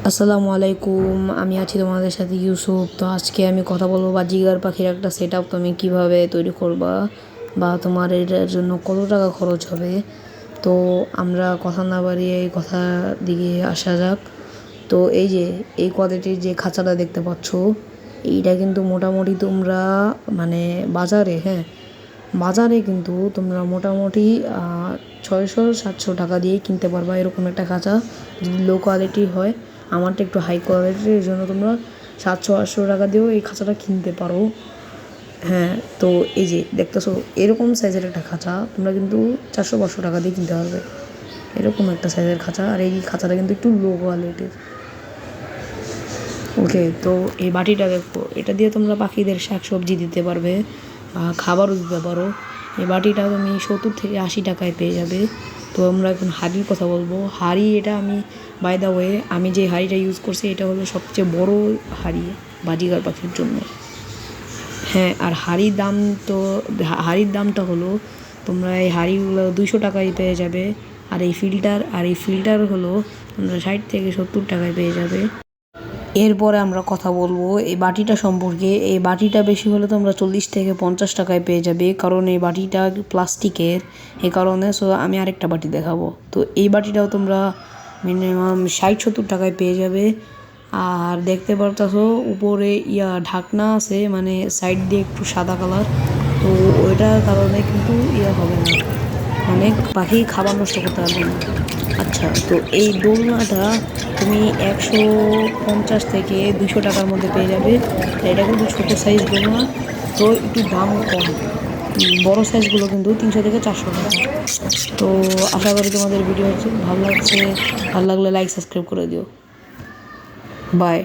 আসসালামু আলাইকুম। আমি আছি তোমাদের সাথে ইউসুফ। তো আজকে আমি কথা বলবো বাজিগার পাখির একটা সেট আপ তুমি কীভাবে তৈরি করবা বা তোমার এটার জন্য কত টাকা খরচ হবে। তো আমরা কথা না বাড়িয়ে এই কথা দিকে আসা যাক। তো এই যে এই কোয়ালিটির যে খাঁচাটা দেখতে পাচ্ছ, এইটা কিন্তু মোটামুটি তোমরা মানে বাজারে কিন্তু তোমরা মোটামুটি 600-700 টাকা দিয়ে কিনতে পারবা এরকম একটা খাঁচা, যদি লো কোয়ালিটির হয়। আমারটা একটু হাই কোয়ালিটির, এই জন্য তোমরা 700-800 টাকা দিয়েও এই খাঁচাটা কিনতে পারো। হ্যাঁ, তো এই যে দেখতেছো এরকম সাইজের একটা খাঁচা তোমরা কিন্তু 400-500 টাকা দিয়ে কিনতে পারবে, এরকম একটা সাইজের খাঁচা। আর এই খাঁচাটা কিন্তু একটু লো কোয়ালিটির। ওকে, তো এই বাটিটা দেখো, এটা দিয়ে তোমরা পাখিদের শাক সবজি দিতে পারবে বা খাবারও দিতে পারো। এই বাটিটা তুমি 70-80 টাকায় পেয়ে যাবে। তো আমরা এখন হাঁড়ির কথা বলবো। হাঁড়ি এটা আমি বাই দ্য ওয়ে আমি যে হাঁড়িটা ইউজ করছি এটা হলো সবচেয়ে বড় হাঁড়ি বাজিগার পাখির জন্য। হ্যাঁ, আর হাঁড়ির দামটা হলো তোমরা এই হাঁড়িগুলো 200 টাকায় পেয়ে যাবে। আর এই ফিল্টার হলো তোমরা 60-70 টাকায় পেয়ে যাবে। এরপরে আমরা কথা বলবো এই বাটিটা সম্পর্কে। এই বাটিটা বেশি হলে তোমরা 40-50 টাকায় পেয়ে যাবে, কারণ এই বাটিটা প্লাস্টিকের, এই কারণে। সো আমি আরেকটা বাটি দেখাবো। তো এই বাটিটাও তোমরা মিনিমাম 60-70 টাকায় পেয়ে যাবে। আর দেখতে পারতেছো উপরে ঢাকনা আছে, মানে সাইড দিয়ে একটু সাদা কালার। তো ওইটার কারণে কিন্তু হবে না, মানে পাখি খাবার নষ্ট করতে পারবে না। আচ্ছা, তো এই দোলনাটা তুমি 150-200 টাকার মধ্যে পেয়ে যাবে। এটা কিন্তু ছোটো সাইজ দোলনা, তো একটু দাম কম। বড়ো সাইজগুলো কিন্তু 300-400 টাকা। তো আশা করি তোমাদের ভিডিও ভালো লাগছে। ভালো লাগলে লাইক সাবস্ক্রাইব করে দিও। বাই।